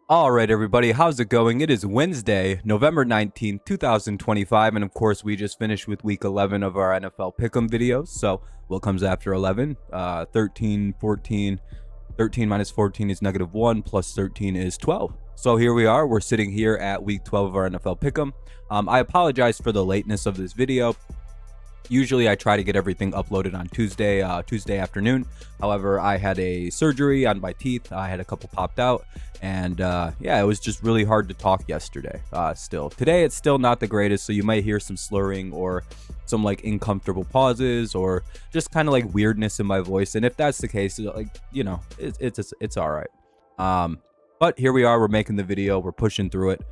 All right, everybody, how's it going? It is Wednesday, November 19th, 2025, and of course, we just finished with week 11 of our NFL Pick'em videos. So, what comes after 11? 13, 14, 13 minus 14 is -1, plus 13 is 12. So, here we are. We're sitting here at week 12 of our NFL Pick'em. I apologize for the lateness of this video. Usually I try to get everything uploaded on Tuesday afternoon. However, I had a surgery on my teeth. I had a couple popped out, and yeah, it was just really hard to talk yesterday. Today it's still not the greatest, so you might hear some slurring or some like uncomfortable pauses or just kind of like weirdness in my voice. And if that's the case, like, you know, it's all right. But here we are. We're making the video. We're pushing through it.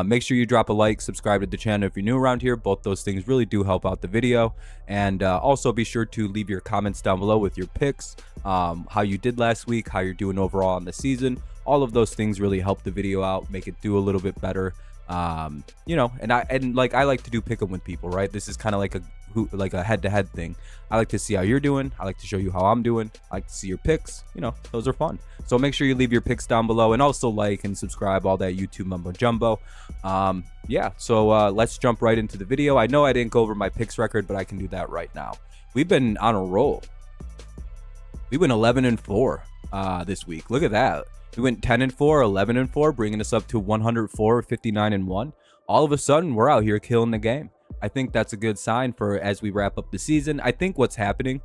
Make sure you drop a like, subscribe to the channel if you're new around here. Both those things really do help out the video. And also be sure to leave your comments down below with your picks, how you did last week, how you're doing overall on the season. All of those things really help the video out, make it do a little bit better. You know, and I like to do pick 'em with people, right? This is kind of like a head-to-head thing. I like to see how you're doing. I like to show you how I'm doing. I like to see your picks. You know, those are fun. So make sure you leave your picks down below, and also like and subscribe, all that YouTube mumbo jumbo. Yeah, so let's jump right into the video. I know I didn't go over my picks record, but I can do that right now. We've been on a roll. We went 11-4 this week. Look at that. We went 10-4, 11-4, bringing us up to 104, 59-1. All of a sudden, we're out here killing the game. I think that's a good sign for as we wrap up the season. I think what's happening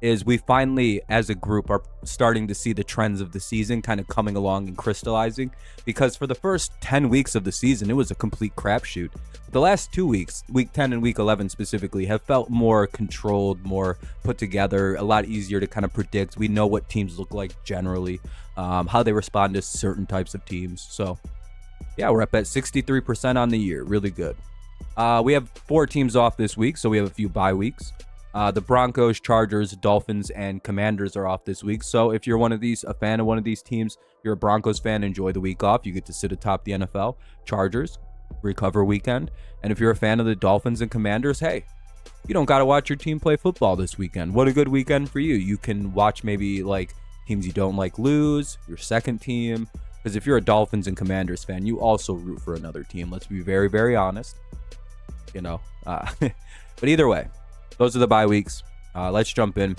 is we finally, as a group, are starting to see the trends of the season kind of coming along and crystallizing. Because for the first 10 weeks of the season, it was a complete crapshoot. The last 2 weeks, week 10 and week 11 specifically, have felt more controlled, more put together, a lot easier to kind of predict. We know what teams look like generally, how they respond to certain types of teams. So, yeah, we're up at 63% on the year. Really good. We have 4 teams off this week, so we have a few bye weeks. The Broncos, Chargers, Dolphins, and Commanders are off this week. So if you're a fan of one of these teams, you're a Broncos fan, enjoy the week off. You get to sit atop the NFL. Chargers, recover weekend. And if you're a fan of the Dolphins and Commanders, hey, you don't got to watch your team play football this weekend. What a good weekend for you. You can watch maybe like teams you don't like lose, your second team. Because if you're a Dolphins and Commanders fan, you also root for another team. Let's be very, very honest. You know, but either way, those are the bye weeks. Let's jump in.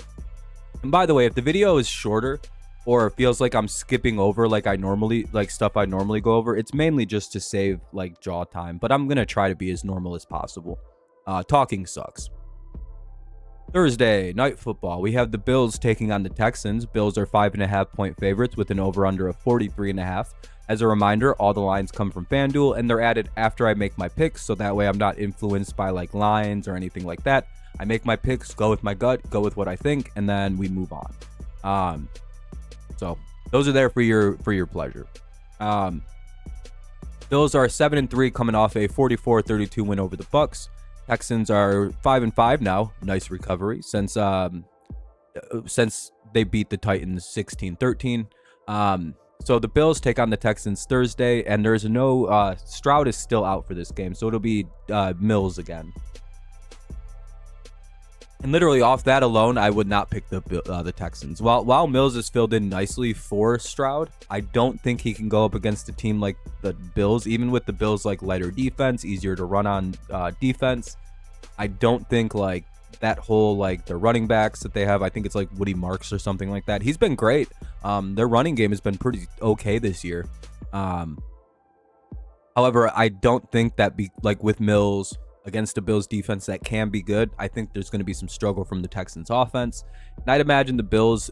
And by the way, if the video is shorter or it feels like I'm skipping over stuff I normally go over, it's mainly just to save like jaw time. But I'm gonna try to be as normal as possible. Talking sucks. Thursday night football. We have the Bills taking on the Texans. Bills are 5.5-point favorites with an over/under of 43.5. As a reminder, all the lines come from FanDuel, and they're added after I make my picks, so that way I'm not influenced by like lines or anything like that. I make my picks, go with my gut, go with what I think, and then we move on. So those are there for your pleasure. Bills are 7-3, coming off a 44-32 win over the Bucs. Texans are 5-5 now. Nice recovery since they beat the Titans 16-13. So the Bills take on the Texans Thursday, and there's no Stroud is still out for this game, so it'll be Mills again. And literally off that alone, I would not pick the Texans. While Mills is filled in nicely for Stroud, I don't think he can go up against a team like the Bills, even with the Bills like lighter defense, easier to run on defense. I don't think like that whole like the running backs that they have, I think it's like Woody Marks or something like that. He's been great. Their running game has been pretty okay this year. However, I don't think that with Mills against the Bills defense that can be good. I think there's going to be some struggle from the Texans offense. And I'd imagine the Bills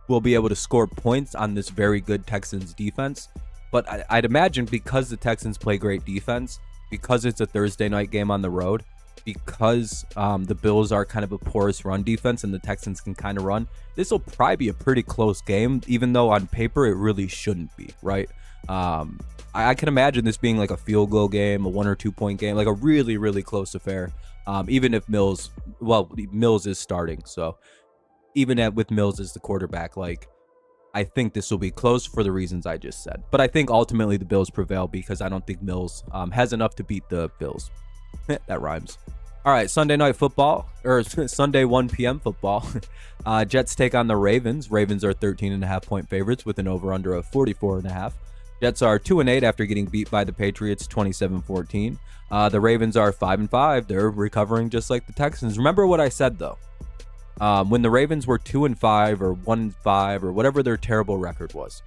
will be able to score points on this very good Texans defense. But I'd imagine because the Texans play great defense, because it's a Thursday night game on the road, because the Bills are kind of a porous run defense and the Texans can kind of run, this will probably be a pretty close game, even though on paper it really shouldn't be, right? I can imagine this being like a field goal game, a 1 or 2 point game, like a really, really close affair. Even if Mills is starting. So even with Mills as the quarterback, like I think this will be close for the reasons I just said. But I think ultimately the Bills prevail because I don't think Mills has enough to beat the Bills. That rhymes. All right, Sunday night football, or Sunday 1 p.m. football. Jets take on the Ravens. Ravens are 13.5-point favorites with an over-under of 44.5. Jets are 2-8 after getting beat by the Patriots 27-14. The Ravens are 5-5. They're recovering just like the Texans. Remember what I said though. When the Ravens were 2-5 or 1-5 or whatever their terrible record was.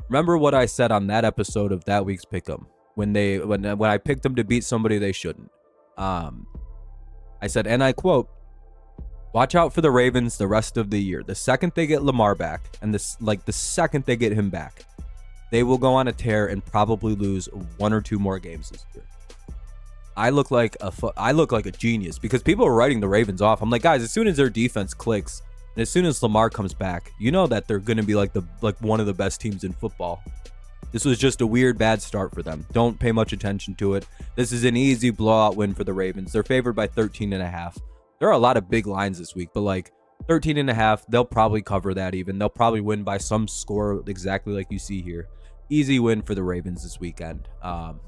Remember what I said on that episode of that week's Pick'em when I picked them to beat somebody they shouldn't. I said, and I quote, "Watch out for the Ravens the rest of the year. The second they get Lamar back, and the second they get him back, they will go on a tear and probably lose 1 or 2 more games this year." I look like a genius because people are writing the Ravens off. I'm like, guys, as soon as their defense clicks and as soon as Lamar comes back, you know that they're going to be like one of the best teams in football. This was just a weird bad start for them. Don't pay much attention to it. This is an easy blowout win for the Ravens. They're favored by 13.5. There are a lot of big lines this week, but like 13.5, they'll probably cover that even. They'll probably win by some score exactly like you see here. Easy win for the Ravens this weekend. And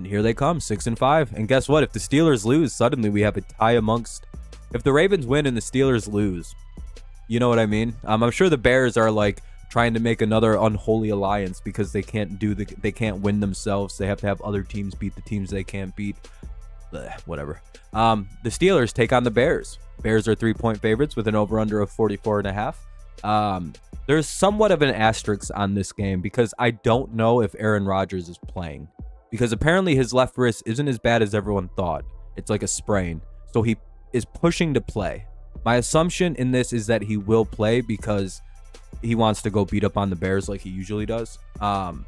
here they come, 6-5. And guess what? If the Steelers lose, suddenly we have a tie amongst. If the Ravens win and the Steelers lose, you know what I mean? I'm sure the Bears are like trying to make another unholy alliance because they can't win themselves. They have to have other teams beat the teams they can't beat. Blech, whatever. The Steelers take on the Bears. Bears are 3-point favorites with an over-under of 44.5. There's somewhat of an asterisk on this game because I don't know if Aaron Rodgers is playing. Because apparently his left wrist isn't as bad as everyone thought. It's like a sprain. So he is pushing to play. My assumption in this is that he will play because he wants to go beat up on the Bears like he usually does. And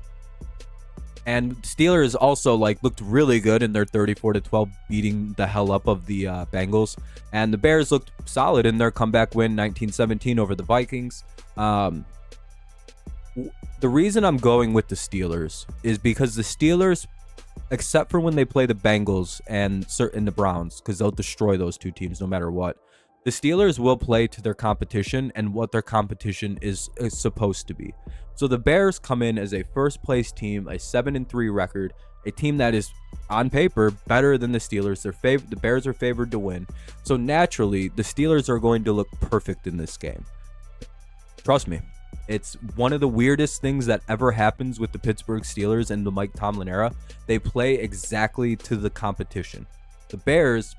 Steelers also looked really good in their 34-12 beating the hell up of the Bengals. And the Bears looked solid in their comeback win 19-17 over the Vikings. The reason I'm going with the Steelers is because the Steelers, except for when they play the Bengals and the Browns, because they'll destroy those two teams no matter what, the Steelers will play to their competition and what their competition is supposed to be. So the Bears come in as a first place team, a 7-3 record, a team that is on paper better than the Steelers. The Bears are favored to win. So naturally, the Steelers are going to look perfect in this game. Trust me. It's one of the weirdest things that ever happens with the Pittsburgh Steelers and the Mike Tomlin era. They play exactly to the competition. The Bears,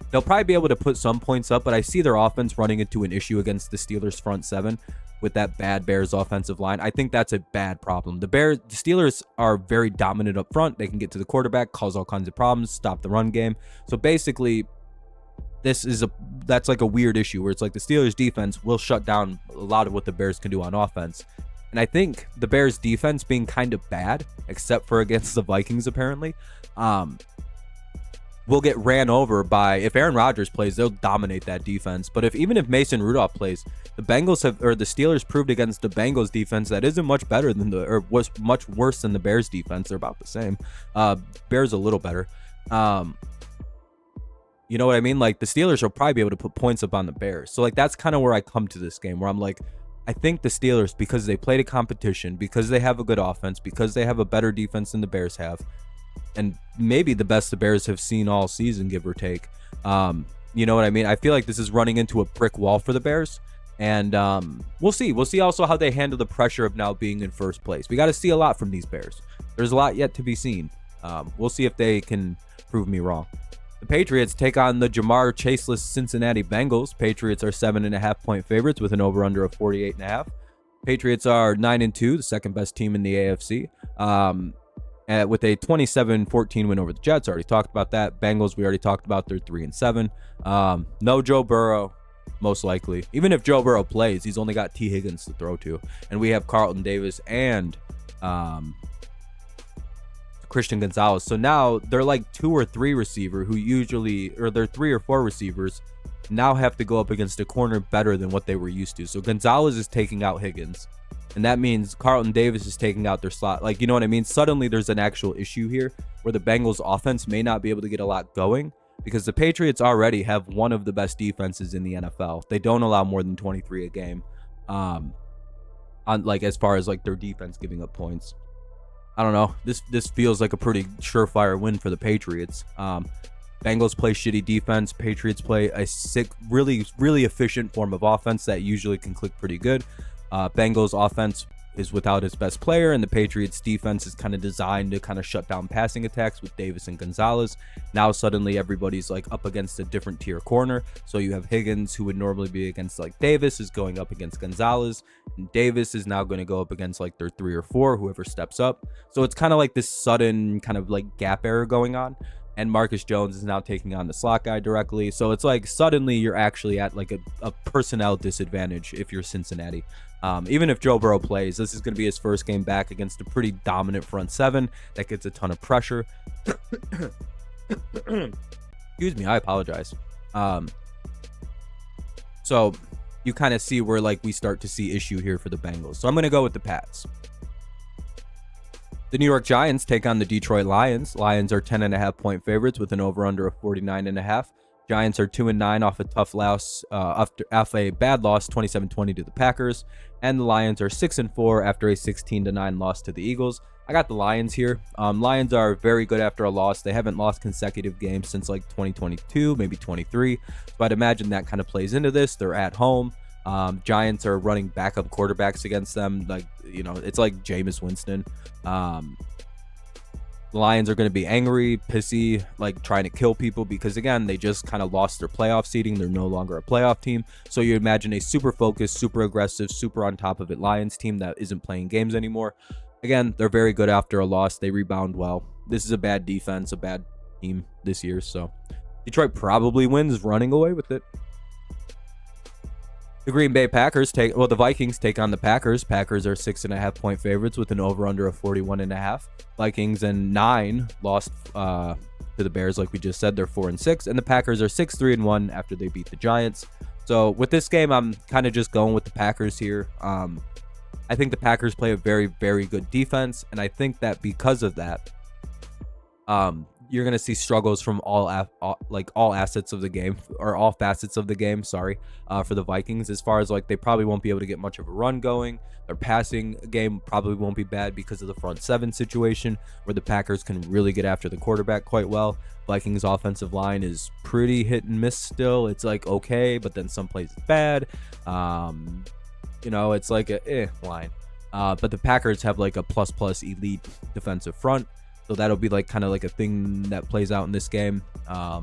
they'll probably be able to put some points up, but I see their offense running into an issue against the Steelers front seven with that bad Bears offensive line. I think that's a bad problem. The Steelers are very dominant up front. They can get to the quarterback, cause all kinds of problems, stop the run game. So basically, that's like a weird issue where it's like the Steelers defense will shut down a lot of what the Bears can do on offense. And I think the Bears defense being kind of bad, except for against the Vikings apparently, will get ran over by, if Aaron Rodgers plays, they'll dominate that defense. But even if Mason Rudolph plays, the Steelers proved against the Bengals defense that isn't much better than was much worse than the Bears defense. They're about the same. Bears a little better. You know what I mean? Like the Steelers will probably be able to put points up on the Bears. So that's kind of where I come to this game, where I'm like, I think the Steelers, because they played a competition, because they have a good offense, because they have a better defense than the Bears have, and maybe the best the Bears have seen all season, give or take. You know what I mean? I feel like this is running into a brick wall for the Bears. And we'll see. We'll see also how they handle the pressure of now being in first place. We got to see a lot from these Bears. There's a lot yet to be seen. We'll see if they can prove me wrong. The Patriots take on the Jamar Chaseless Cincinnati Bengals. Patriots are 7.5-point favorites with an over-under of 48.5. Patriots are 9-2, the second best team in the AFC. With a 27-14 win over the Jets. Already talked about that. Bengals, we already talked about. They're 3-7. No Joe Burrow, most likely. Even if Joe Burrow plays, he's only got T. Higgins to throw to. And we have Carlton Davis and Christian Gonzalez. So now they're like 2 or 3 receiver who usually, or they're 3 or 4 receivers now have to go up against a corner better than what they were used to. So Gonzalez is taking out Higgins. And that means Carlton Davis is taking out their slot. You know what I mean? Suddenly there's an actual issue here where the Bengals offense may not be able to get a lot going because the Patriots already have one of the best defenses in the NFL. They don't allow more than 23 a game. As far as their defense giving up points. I don't know. This feels like a pretty surefire win for the Patriots. Bengals play shitty defense. Patriots play a sick, really, really efficient form of offense that usually can click pretty good. Bengals offense is without his best player, and the Patriots defense is kind of designed to kind of shut down passing attacks with Davis and Gonzalez. Now suddenly everybody's like up against a different tier corner. So you have Higgins, who would normally be against like Davis, is going up against Gonzalez, and Davis is now going to go up against like their 3 or 4, whoever steps up. So it's kind of like this sudden kind of like gap error going on. And Marcus Jones is now taking on the slot guy directly. So it's like suddenly you're actually at like a personnel disadvantage if you're Cincinnati. Even if Joe Burrow plays, this is going to be his first game back against a pretty dominant front 7 that gets a ton of pressure. Excuse me, I apologize. So you kind of see where like we start to see issue here for the Bengals. So I'm going to go with the Pats. The New York Giants take on the Detroit Lions. Lions are 10.5-point favorites with an over-under of 49.5. Giants are 2-9 off a tough loss, off a bad loss, 27-20 to the Packers. And the Lions are 6-4 after a 16-9 loss to the Eagles. I got the Lions here. Lions are very good after a loss. They haven't lost consecutive games since like 2022, maybe 23. So I'd imagine that kind of plays into this. They're at home. Giants are running backup quarterbacks against them. Like, you know, it's like Jameis Winston. The Lions are going to be angry, pissy, like trying to kill people because, again, they just kind of lost their playoff seeding. They're no longer a playoff team. So you imagine a super focused, super aggressive, super on top of it Lions team that isn't playing games anymore. Again, they're very good after a loss. They rebound well. This is a bad defense, a bad team this year. So Detroit probably wins running away with it. The Green Bay Packers the Vikings take on the Packers. Packers are 6.5-point favorites with an over-under of 41.5. Vikings and 9 lost to the Bears, like we just said. They're 4-6, and the Packers are 6-3-1 after they beat the Giants. So with this game, I'm kind of just going with the Packers here. I think the Packers play a very, very good defense, and I think that because of that, you're going to see struggles from all assets of the game, or all facets of the game, for the Vikings, as far as like they probably won't be able to get much of a run going. Their passing game probably won't be bad because of the front 7 situation, where the Packers can really get after the quarterback quite well. Vikings offensive line is pretty hit and miss still. It's like okay, but then some plays it's bad. You know, it's like a line. But the Packers have like a plus elite defensive front. So that'll be like kind of like a thing that plays out in this game. I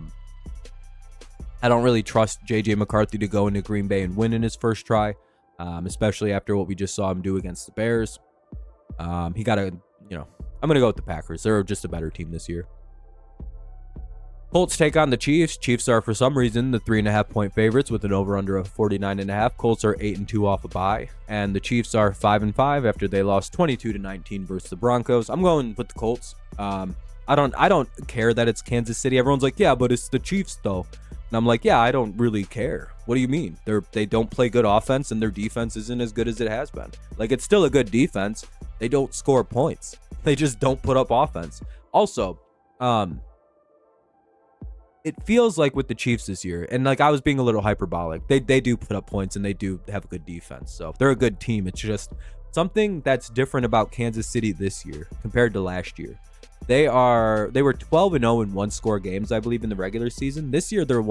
don't really trust JJ McCarthy to go into Green Bay and win in his first try, especially after what we just saw him do against the Bears. I'm going to go with the Packers. They're just a better team this year. Colts take on the Chiefs. Chiefs are, for some reason, the 3.5-point favorites with an over-under of 49.5. Colts are 8-2 off a bye, and the Chiefs are 5-5 after they lost 22-19 versus the Broncos. I'm going with the Colts. I don't care that it's Kansas City. Everyone's like, yeah, but it's the Chiefs though, and I'm like, yeah, I don't really care. What do you mean? They don't play good offense, and their defense isn't as good as it has been. Like, it's still a good defense. They don't score points. They just don't put up offense. Also, it feels like with the Chiefs this year, and like I was being a little hyperbolic, they do put up points and they do have a good defense. So they're a good team. It's just something that's different about Kansas City this year compared to last year. They were 12-0 in one-score games, I believe, in the regular season. This year, they're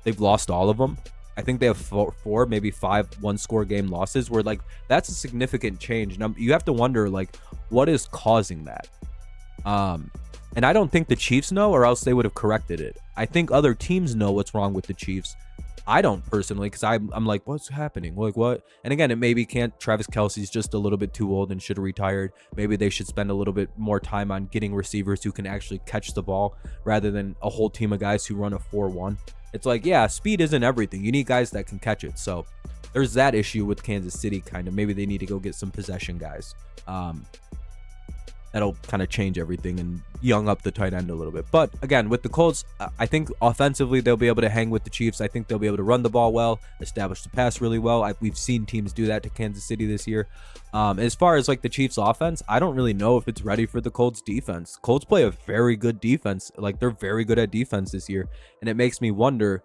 they've lost all of them. I think they have four, maybe 5 one-score game losses, where like that's a significant change. And you have to wonder, like, what is causing that? And I don't think the Chiefs know, or else they would have corrected it. I think other teams know what's wrong with the Chiefs. I don't personally, because I'm like, what's happening? Like, what? And again, it maybe can't. Travis Kelce's just a little bit too old and should have retired. Maybe they should spend a little bit more time on getting receivers who can actually catch the ball rather than a whole team of guys who run a 4-1. It's like, yeah, speed isn't everything. You need guys that can catch it. So there's that issue with Kansas City, kind of. Maybe they need to go get some possession guys. That'll kind of change everything and young up the tight end a little bit. But again, with the Colts, I think offensively they'll be able to hang with the Chiefs. I think they'll be able to run the ball well, establish the pass really well. We've seen teams do that to Kansas City this year. As far as like the Chiefs offense, I don't really know if it's ready for the Colts defense. Colts play a very good defense. Like, they're very good at defense this year. And it makes me wonder,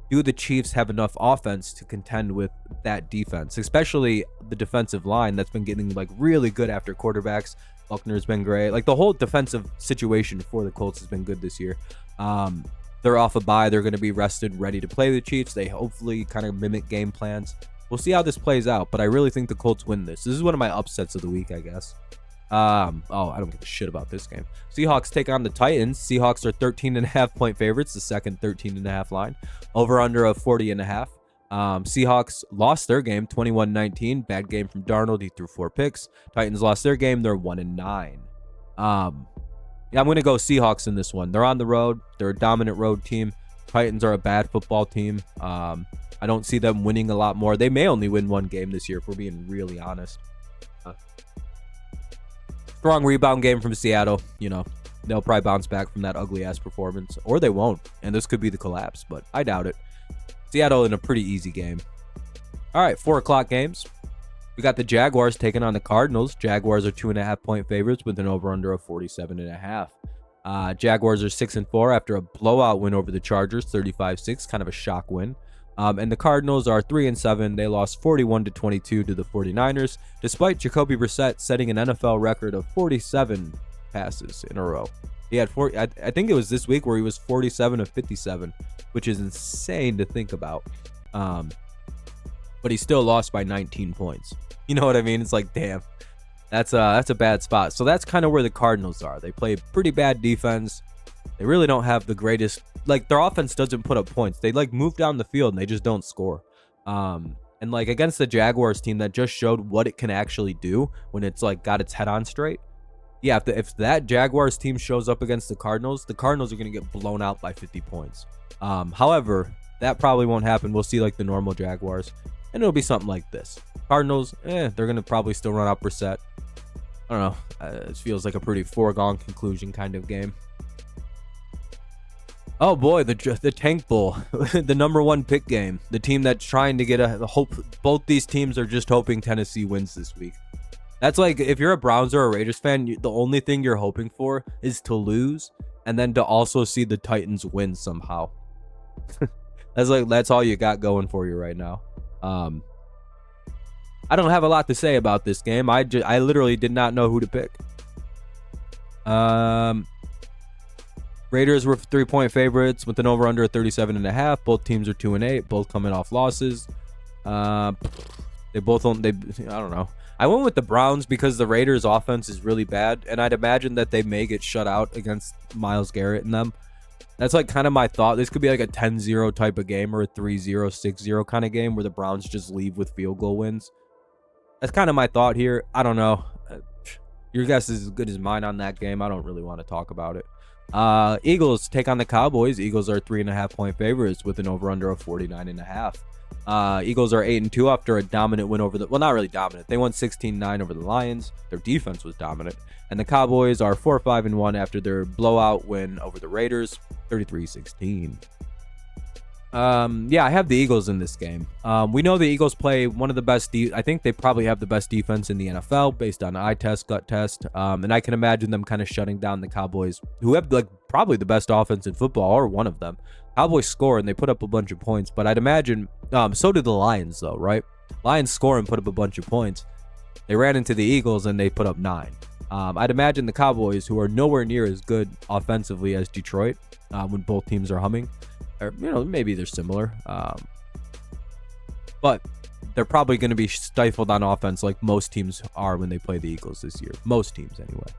do the Chiefs have enough offense to contend with that defense, especially the defensive line that's been getting like really good after quarterbacks. Buccaneers been great. Like, the whole defensive situation for the Colts has been good this year. They're off a bye. They're going to be rested, ready to play the Chiefs. They hopefully kind of mimic game plans. We'll see how this plays out, but I really think the Colts win this. This is one of my upsets of the week, I guess. I don't give a shit about this game. Seahawks take on the Titans. Seahawks are 13.5 point favorites, the second 13.5 line. Over under of 40.5. Seahawks lost their game 21-19. Bad game from Darnold. He threw 4 picks. Titans lost their game. They're 1-9. Yeah, I'm going to go Seahawks in this one. They're on the road. They're a dominant road team. Titans are a bad football team. I don't see them winning a lot more. They may only win one game this year, if we're being really honest. Strong rebound game from Seattle. You know, they'll probably bounce back from that ugly-ass performance. Or they won't. And this could be the collapse, but I doubt it. Seattle in a pretty easy game. All right, 4 o'clock games. We got the Jaguars taking on the Cardinals. Jaguars are 2.5 point favorites with an over-under of 47.5. Jaguars are 6-4 after a blowout win over the Chargers, 35-6, kind of a shock win. And the Cardinals are 3-7. They lost 41-22 to the 49ers, despite Jacoby Brissett setting an NFL record of 47 passes in a row. He had I think it was this week where he was 47 of 57, which is insane to think about. But he still lost by 19 points. You know what I mean? It's like, damn, that's a bad spot. So that's kind of where the Cardinals are. They play pretty bad defense. They really don't have the greatest, like, their offense doesn't put up points. They like move down the field and they just don't score. And like against the Jaguars team that just showed what it can actually do when it's like got its head on straight. Yeah, if that Jaguars team shows up against the Cardinals are going to get blown out by 50 points. However, that probably won't happen. We'll see like the normal Jaguars, and it'll be something like this. Cardinals, they're going to probably still run out Brissett. I don't know. It feels like a pretty foregone conclusion kind of game. Oh boy, the Tank Bowl, the #1 pick game. The team that's trying to get a hope. Both these teams are just hoping Tennessee wins this week. That's like, if you're a Browns or a Raiders fan, the only thing you're hoping for is to lose and then to also see the Titans win somehow. That's all you got going for you right now. I don't have a lot to say about this game. I literally did not know who to pick. Raiders were 3-point favorites with an over-under of 37.5. Both teams are 2-8, both coming off losses. I don't know. I went with the Browns because the Raiders' offense is really bad, and I'd imagine that they may get shut out against Myles Garrett and them. That's like kind of my thought. This could be like a 10-0 type of game or a 3-0, 6-0 kind of game where the Browns just leave with field goal wins. That's kind of my thought here. I don't know. Your guess is as good as mine on that game. I don't really want to talk about it. Eagles take on the Cowboys. Eagles are 3.5 point favorites with an over-under of 49.5. Eagles are 8-2 after a dominant win over not really dominant. They won 16-9 over the Lions. Their defense was dominant. And the Cowboys are 4-5-1 after their blowout win over the Raiders, 33-16. Yeah, I have the Eagles in this game. We know the Eagles play one of the best. I think they probably have the best defense in the NFL based on eye test, gut test. And I can imagine them kind of shutting down the Cowboys, who have like probably the best offense in football, or one of them. Cowboys score and they put up a bunch of points, but I'd imagine so did the Lions though, right? Lions score and put up a bunch of points. They ran into the Eagles and they put up 9. I'd imagine the Cowboys, who are nowhere near as good offensively as Detroit, when both teams are humming, or maybe they're similar, but they're probably going to be stifled on offense like most teams are when they play the Eagles this year. Most teams anyway.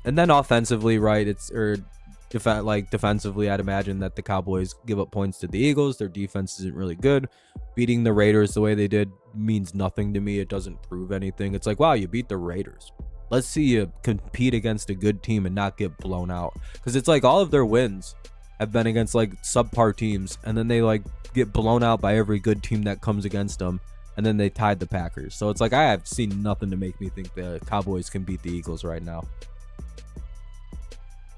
And then offensively, right? Defensively, I'd imagine that the Cowboys give up points to the Eagles. Their defense isn't really good. Beating the Raiders the way they did means nothing to me. It doesn't prove anything. It's like, wow, you beat the Raiders. Let's see you compete against a good team and not get blown out. Because it's like all of their wins have been against like subpar teams, and then they like get blown out by every good team that comes against them, and then they tied the Packers. So it's like I have seen nothing to make me think the Cowboys can beat the Eagles right now.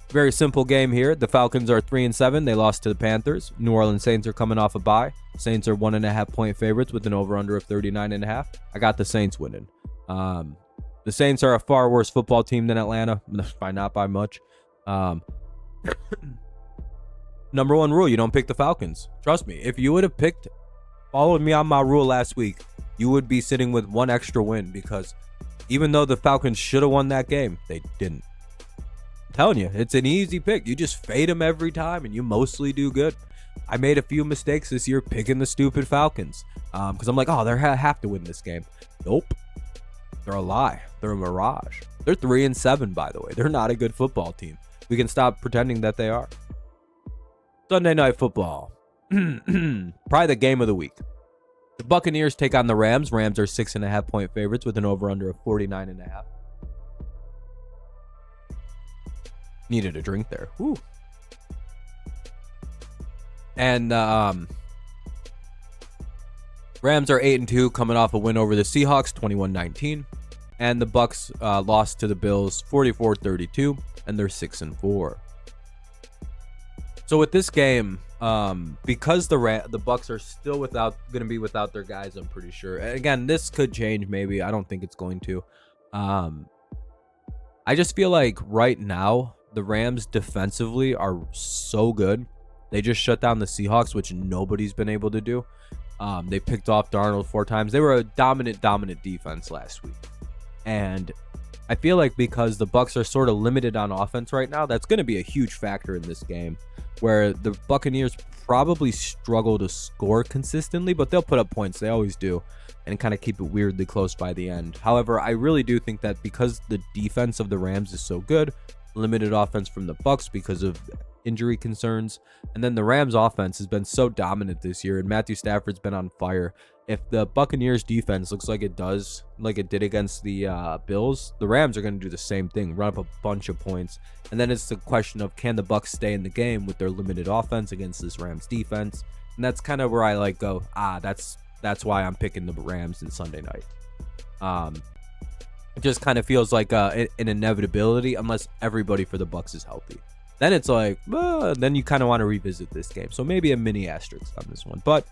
Very simple game here. The Falcons are 3-7. They lost to the Panthers. New Orleans Saints are coming off a bye. Saints are 1.5 point favorites with an over-under of 39.5. I got the Saints winning. The Saints are a far worse football team than Atlanta, not by much. Number 1 rule, you don't pick the Falcons. Trust me, if you would have followed me on my rule last week, you would be sitting with 1 extra win, because even though the Falcons should have won that game, they didn't. I'm telling you, it's an easy pick. You just fade them every time and you mostly do good. I made a few mistakes this year picking the stupid Falcons because I'm like, oh, they have to win this game. Nope. They're a lie. They're a mirage. They're 3-7, by the way. They're not a good football team. We can stop pretending that they are. Sunday Night Football. Probably the game of the week. The Buccaneers take on the Rams. Rams are 6.5-point favorites with an over-under of 49.5. Needed a drink there. Woo. And Rams are 8-2, coming off a win over the Seahawks, 21-19. And the Bucs lost to the Bills, 44-32, and they're 6-4. So with this game, because the Bucs are still going to be without their guys, I'm pretty sure. And again, this could change maybe. I don't think it's going to. I just feel like right now the Rams defensively are so good. They just shut down the Seahawks, which nobody's been able to do. They picked off Darnold 4 times. They were a dominant defense last week. And I feel like because the Bucs are sort of limited on offense right now, that's going to be a huge factor in this game, where the Buccaneers probably struggle to score consistently, but they'll put up points. They always do, and kind of keep it weirdly close by the end. However, I really do think that because the defense of the Rams is so good, limited offense from the Bucs because of injury concerns, and then the Rams offense has been so dominant this year, and Matthew Stafford's been on fire. If the Buccaneers defense looks like it does, like it did against the Bills, the Rams are going to do the same thing, run up a bunch of points. And then it's the question of, can the Bucs stay in the game with their limited offense against this Rams defense? And that's kind of where I like go, that's why I'm picking the Rams in Sunday night. It just kind of feels like an inevitability unless everybody for the Bucs is healthy. Then it's like, then you kind of want to revisit this game. So maybe a mini asterisk on this one. But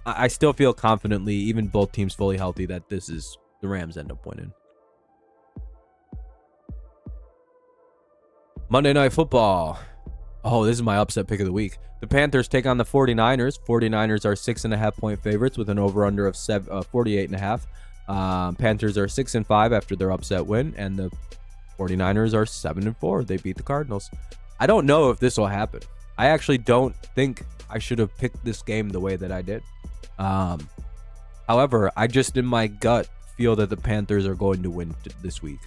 I still feel confidently, even both teams fully healthy, that this is the Rams end up winning. Monday Night Football. Oh, this is my upset pick of the week. The Panthers take on the 49ers. 49ers are 6.5-point favorites with an over-under of 48.5. Panthers are 6-5 after their upset win, and the 49ers are 7-4. They beat the Cardinals. I don't know if this will happen. I actually don't think I should have picked this game the way that I did. However, I just in my gut feel that the Panthers are going to win this week.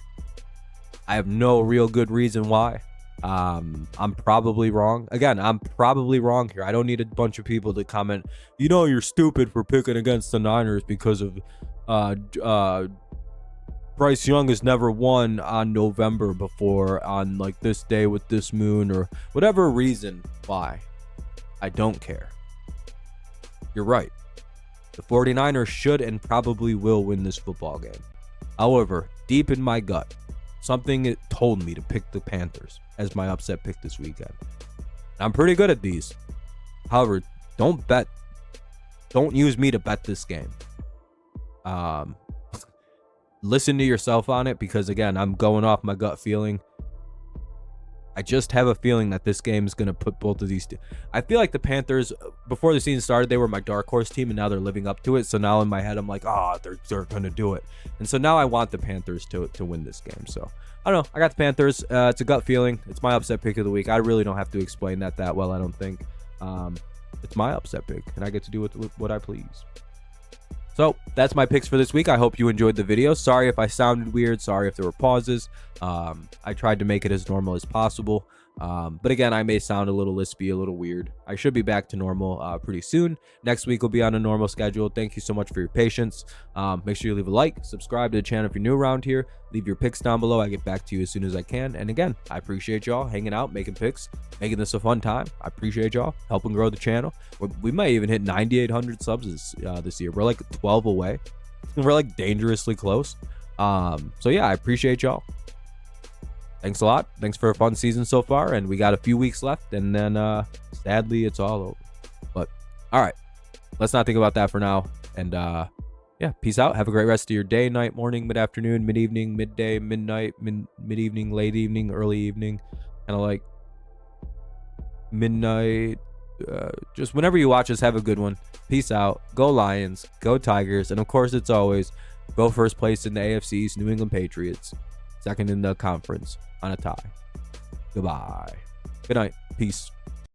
I have no real good reason why. I'm probably wrong. Again, I'm probably wrong here. I don't need a bunch of people to comment, you know, you're stupid for picking against the Niners because of Bryce Young has never won on November before on like this day with this moon or whatever reason why. I don't care. You're right. The 49ers should and probably will win this football game. However, deep in my gut, something told me to pick the Panthers as my upset pick this weekend. I'm pretty good at these. However, don't use me to bet this game. Listen to yourself on it because, again, I'm going off my gut feeling. I just have a feeling that this game is going to put both of these. I feel like the Panthers, before the season started, they were my dark horse team, and now they're living up to it. So now in my head, I'm like, they're going to do it. And so now I want the Panthers to win this game. So I don't know. I got the Panthers. It's a gut feeling. It's my upset pick of the week. I really don't have to explain that well, I don't think. It's my upset pick, and I get to do with what I please. So that's my picks for this week. I hope you enjoyed the video. Sorry if I sounded weird. Sorry if there were pauses. I tried to make it as normal as possible. But again, I may sound a little lispy, a little weird. I should be back to normal pretty soon. Next week will be on a normal schedule. Thank you so much for your patience. Make sure you leave a like, subscribe to the channel if you're new around here. Leave your picks down below. I get back to you as soon as I can. And again, I appreciate y'all hanging out, making picks, making this a fun time. I appreciate y'all helping grow the channel. We might even hit 9,800 subs this year. We're like 12 away. We're like dangerously close. So yeah, I appreciate y'all. Thanks a lot. Thanks for a fun season so far. And we got a few weeks left. And then sadly, it's all over. But all right, let's not think about that for now. And yeah, peace out. Have a great rest of your day, night, morning, mid-afternoon, mid-evening, midday, midnight, mid-evening, late evening, early evening. Kind of like midnight. Just whenever you watch us, have a good one. Peace out. Go Lions. Go Tigers. And of course, it's always go first place in the AFC East, New England Patriots. Second in the conference on a tie. Goodbye. Good night. Peace.